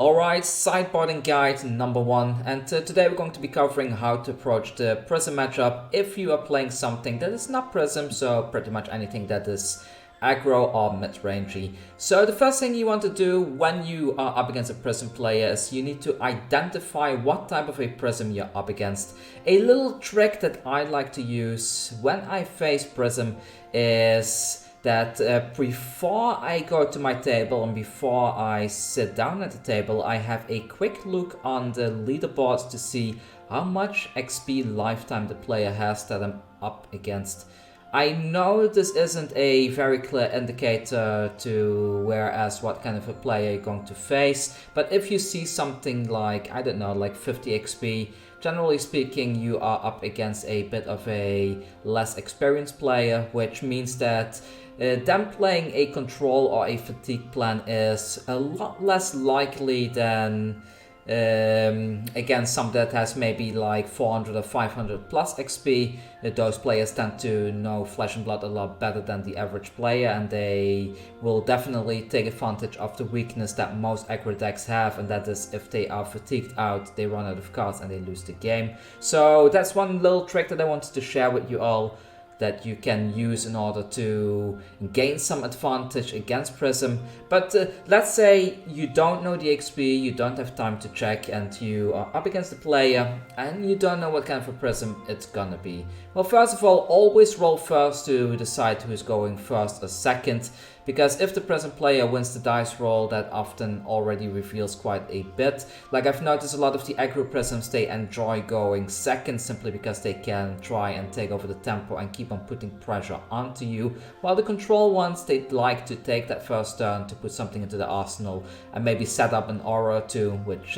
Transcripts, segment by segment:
Alright, sideboarding guide number 1, and today we're going to be covering how to approach the Prism matchup if you are playing something that is not Prism, so pretty much anything that is aggro or mid-rangey. So the first thing you want to do when you are up against a Prism player is you need to identify what type of a Prism you're up against. A little trick that I like to use when I face Prism is that before I go to my table and before I sit down at the table, I have a quick look on the leaderboards to see how much XP lifetime the player has that I'm up against. I know this isn't a very clear indicator to whereas what kind of a player you're going to face, but if you see something like, I don't know, like 50 XP, generally speaking, you are up against a bit of a less experienced player, which means that them playing a control or a fatigue plan is a lot less likely than against some that has maybe like 400 or 500 plus XP. Those players tend to know Flesh and Blood a lot better than the average player, and they will definitely take advantage of the weakness that most aggro decks have, and that is if they are fatigued out, they run out of cards and they lose the game. So that's one little trick that I wanted to share with you all, that you can use in order to gain some advantage against Prism. But let's say you don't know the XP, you don't have time to check, and you are up against the player and you don't know what kind of a Prism it's gonna be. Well, first of all, always roll first to decide who's going first or second, because if the Prism player wins the dice roll, that often already reveals quite a bit. Like I've noticed a lot of the aggro Prisms, they enjoy going second simply because they can try and take over the tempo and keep on putting pressure onto you, while the control ones, they'd like to take that first turn to put something into the arsenal and maybe set up an aura or two, which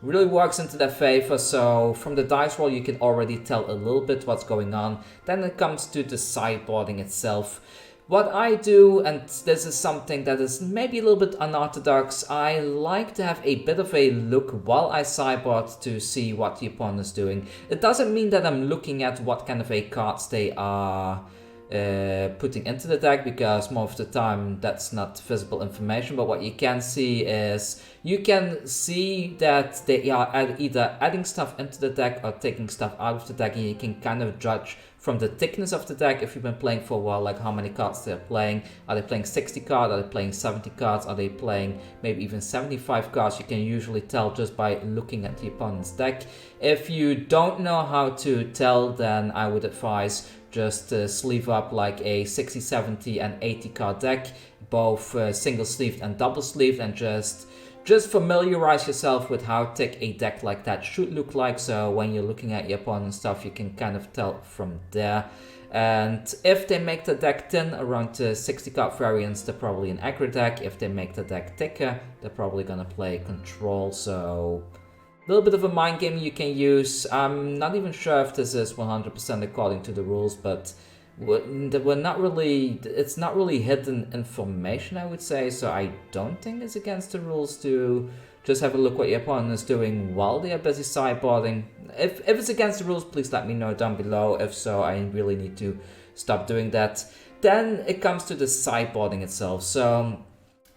really works into their favor. So from the dice roll you can already tell a little bit what's going on. Then it comes to the sideboarding itself. What I do, and this is something that is maybe a little bit unorthodox, I like to have a bit of a look while I sideboard to see what the opponent is doing. It doesn't mean that I'm looking at what kind of a cards they are putting into the deck, because most of the time that's not visible information, but what you can see is you can see that they are either adding stuff into the deck or taking stuff out of the deck, and you can kind of judge from the thickness of the deck, if you've been playing for a while, like how many cards they're playing. Are they playing 60 cards? Are they playing 70 cards? Are they playing maybe even 75 cards? You can usually tell just by looking at the opponent's deck. If you don't know how to tell, then I would advise just sleeve up like a 60, 70 and 80 card deck, both single sleeved and double sleeved, and just familiarize yourself with how thick a deck like that should look like, so when you're looking at your opponent's stuff you can kind of tell from there. And if they make the deck thin, around 60 card variants, they're probably an aggro deck. If they make the deck thicker, they're probably gonna play control. So a little bit of a mind game you can use. I'm not even sure if this is 100% according to the rules, but it's not really hidden information, I would say, so I don't think it's against the rules to just have a look what your opponent is doing while they are busy sideboarding. If it's against the rules, please let me know down below. If so, I really need to stop doing that. Then it comes to the sideboarding itself. So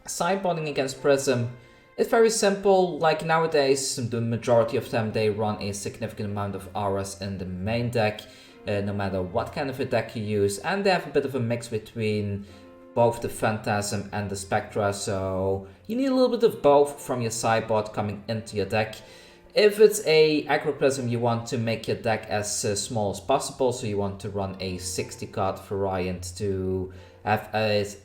sideboarding against Prism, it's very simple. Like nowadays, the majority of them, they run a significant amount of auras in the main deck, no matter what kind of a deck you use, and they have a bit of a mix between both the Phantasm and the Spectra, so you need a little bit of both from your sideboard coming into your deck. If it's a aggro Prism, you want to make your deck as small as possible, so you want to run a 60 card variant to have as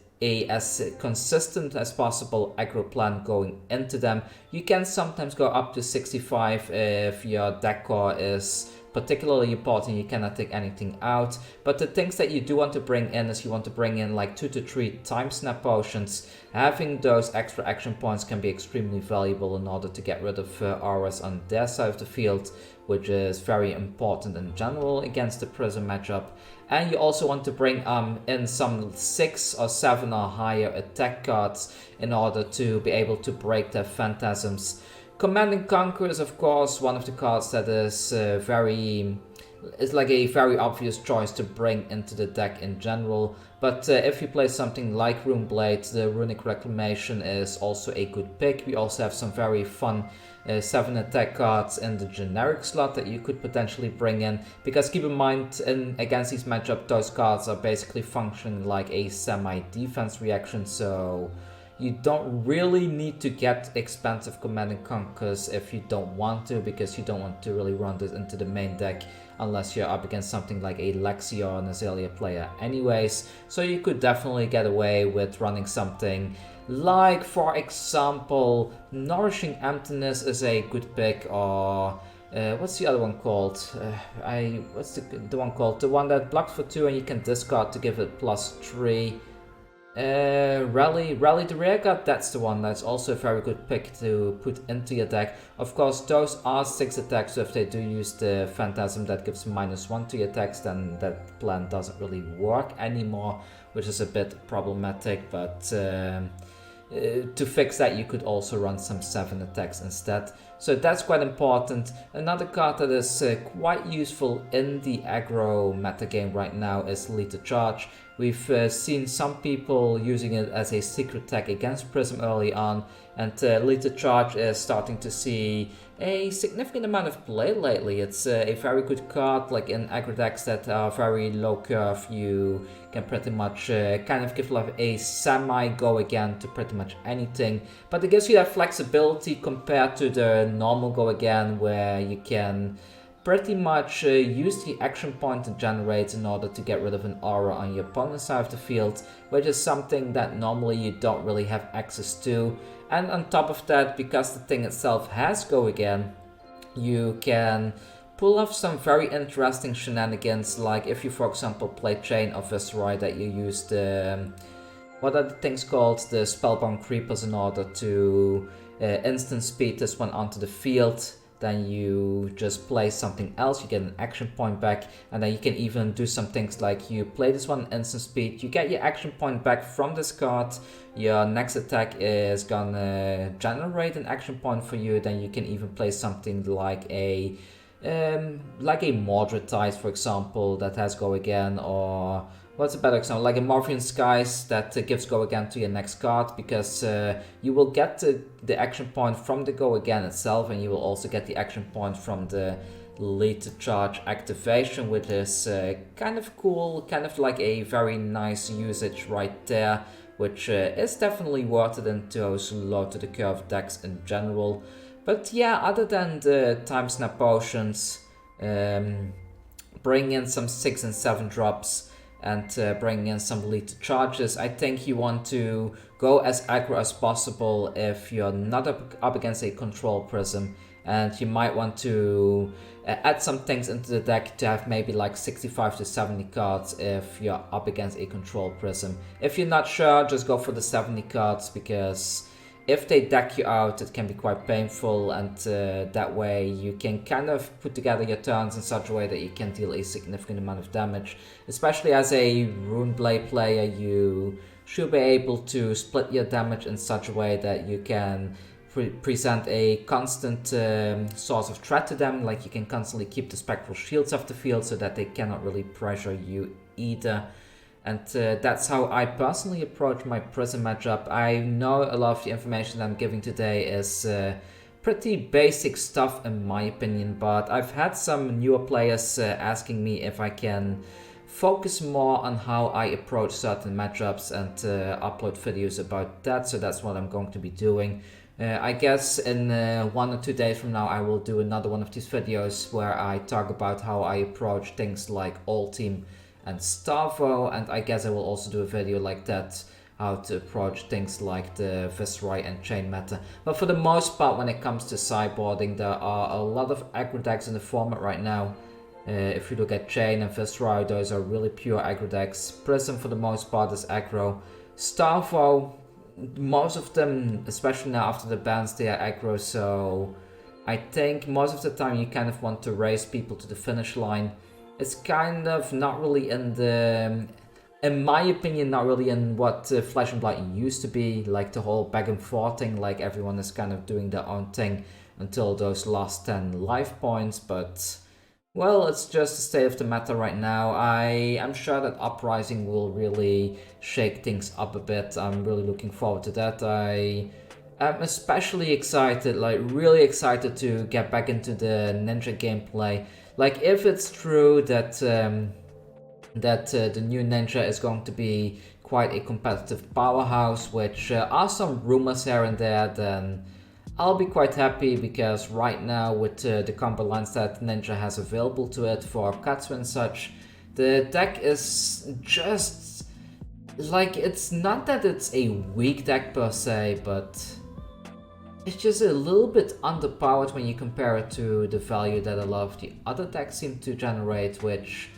consistent as possible aggro plan going into them. You can sometimes go up to 65 if your deck core is particularly important, you cannot take anything out. But the things that you do want to bring in is you want to bring in like 2 to 3 time snap potions. Having those extra action points can be extremely valuable in order to get rid of auras on their side of the field, which is very important in general against the Prism matchup. And you also want to bring in some 6 or 7 or higher attack cards in order to be able to break their Phantasms. Command and Conquer is of course one of the cards that is very it's like a very obvious choice to bring into the deck in general. But if you play something like Runeblade, the Runic Reclamation is also a good pick. We also have some very fun 7 attack cards in the generic slot that you could potentially bring in, because keep in mind, against these matchup, those cards are basically functioning like a semi-defense reaction, so you don't really need to get expensive Command and Conquers if you don't want to, because you don't want to really run this into the main deck unless you're up against something like a Lexi or an Azalea player anyways. So you could definitely get away with running something like, for example, Nourishing Emptiness is a good pick, or what's the other one called? What's the one called? The one that blocks for 2 and you can discard to give it +3. Rally the Rearguard, that's the one. That's also a very good pick to put into your deck. Of course, those are 6 attacks, so if they do use the Phantasm that gives -1 to your attacks, then that plan doesn't really work anymore, which is a bit problematic, but to fix that you could also run some 7 attacks instead. So that's quite important. Another card that is quite useful in the aggro metagame right now is Lead to Charge. We've seen some people using it as a secret tech against Prism early on, and Lead to Charge is starting to see a significant amount of play lately. It's a very good card, like in aggro decks that are very low curve. You can pretty much kind of give like a semi-go again to pretty much anything, but it gives you that flexibility compared to the normal go again, where you can pretty much use the action point to generate in order to get rid of an aura on your opponent's side of the field, which is something that normally you don't really have access to. And on top of that, because the thing itself has go again, you can pull off some very interesting shenanigans, like if you, for example, play Chain of Viceroy, that you use the what are the things called, the Spellbound Creepers, in order to instant speed this one onto the field. Then you just play something else, you get an action point back, and then you can even do some things like you play this one instant speed, you get your action point back from this card, your next attack is gonna generate an action point for you, then you can even play something like a Mordred Tide, for example, that has go again, or what's a better example, like a Morphean Skies that gives go again to your next card, because you will get the action point from the go again itself, and you will also get the action point from the Lead to Charge activation, which is kind of cool, kind of like a very nice usage right there, which is definitely worth it in those low to the curve decks in general. But yeah, other than the Time Snap Potions, bring in some 6 and 7 drops, and bringing in some Lead to Charges, I think you want to go as aggro as possible if you're not up against a control Prism, and you might want to add some things into the deck to have maybe like 65 to 70 cards if you're up against a control Prism. If you're not sure, just go for the 70 cards, because if they deck you out, it can be quite painful, and that way you can kind of put together your turns in such a way that you can deal a significant amount of damage. Especially as a Runeblade player, you should be able to split your damage in such a way that you can present a constant source of threat to them, like you can constantly keep the Spectral Shields off the field so that they cannot really pressure you either. And that's how I personally approach my Prism matchup. I know a lot of the information that I'm giving today is pretty basic stuff in my opinion, but I've had some newer players asking me if I can focus more on how I approach certain matchups and upload videos about that, so that's what I'm going to be doing. I guess in 1 or 2 days from now I will do another one of these videos where I talk about how I approach things like All Team and Starvo, and I guess I will also do a video like that, how to approach things like the Viceroy and Chain meta. But for the most part, when it comes to sideboarding, there are a lot of aggro decks in the format right now. If you look at Chain and Viceroy, those are really pure aggro decks. Prism for the most part is aggro. Starvo, most of them, especially now after the bans, they are aggro, so I think most of the time you kind of want to race people to the finish line. It's kind of not really in the, in my opinion, not really in what Flesh and Blood used to be, like the whole back and forth thing, like everyone is kind of doing their own thing until those last 10 life points. But Well, it's just the state of the meta right now. I am sure that Uprising will really shake things up a bit. I'm really looking forward to that. I am especially excited, like really excited to get back into the Ninja gameplay. Like if it's true that the new Ninja is going to be quite a competitive powerhouse, which are some rumors here and there, then I'll be quite happy, because right now with the combo lines that Ninja has available to it for Katsu and such, the deck is just like, it's not that it's a weak deck per se, but it's just a little bit underpowered when you compare it to the value that a lot of the other decks seem to generate, which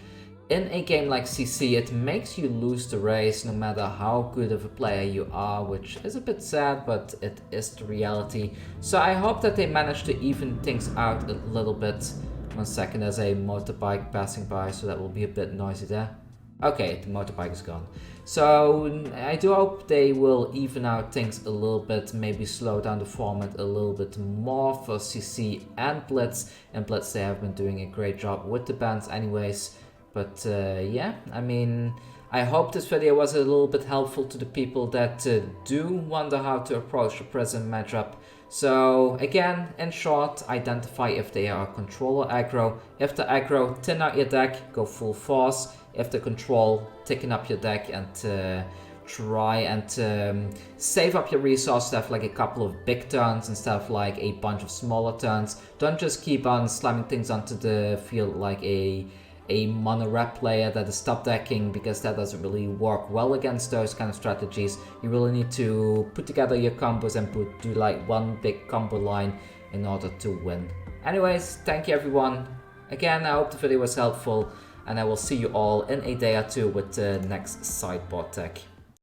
in a game like CC, it makes you lose the race no matter how good of a player you are, which is a bit sad, but it is the reality. So I hope that they manage to even things out a little bit. 1 second, there's a motorbike passing by, so that will be a bit noisy there. Okay, the motorbike is gone. So I do hope they will even out things a little bit, maybe slow down the format a little bit more for CC and Blitz. And Blitz, they have been doing a great job with the bans anyways. But yeah, I mean, I hope this video was a little bit helpful to the people that do wonder how to approach the Prism matchup. So again, in short, identify if they are control or aggro. If the aggro, thin out your deck, go full force. If the control, thicken up your deck and try and save up your resources to have like a couple of big turns instead of like a bunch of smaller turns. Don't just keep on slamming things onto the field like a mono red player that is top decking, because that doesn't really work well against those kind of strategies. You really need to put together your combos and do like one big combo line in order to win. Anyways, thank you everyone. Again, I hope the video was helpful, and I will see you all in a day or two with the next sideboard tech.